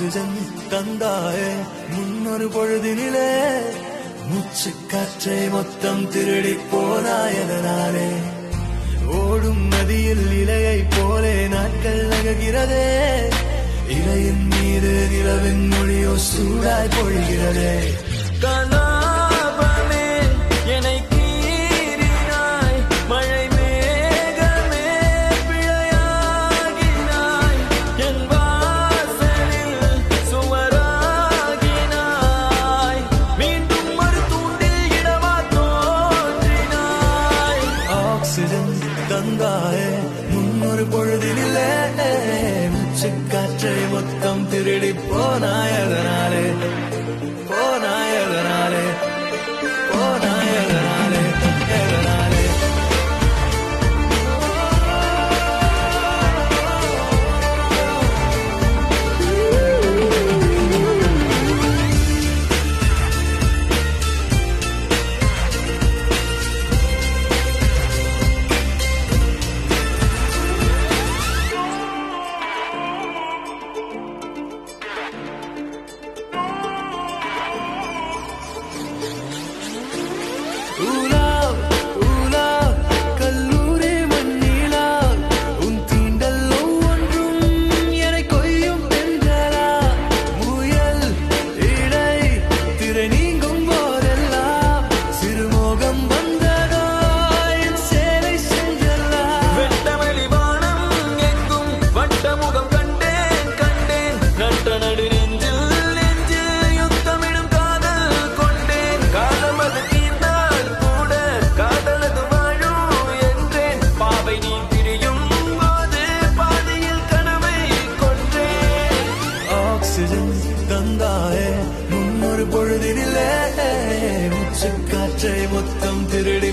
oxygen தந்தாயே முன்னொரு பொழுதினிலே மூச்சு காற்றை மொத்தம் திருடி போனாயதனாலே ஓடும் நதியில் இலையை போலே நாட்கள் நகர்கிறதே இலையின் மீது நிலவின் மொழியோ சூடாய் பொழிகிறதே கலாபமே என்னை கீறினாய் மழை மேகமே பிழையாகினாய் என் வாசலில் சுவராகினாய் மீண்டும் ஒரு தூண்டில் இடமா தோன்றினாய் ஆக்சிஜன் தந்தாயே முன்னொரு பொழுதினிலே மூச்சு காற்றை மொத்தம் திருடி போனாயதனாலே போனாயதனாலே போனாயதனாலே எதனாலே முன்னொரு பொழுதினிலே மூச்சு காற்றை மொத்தம் திருடி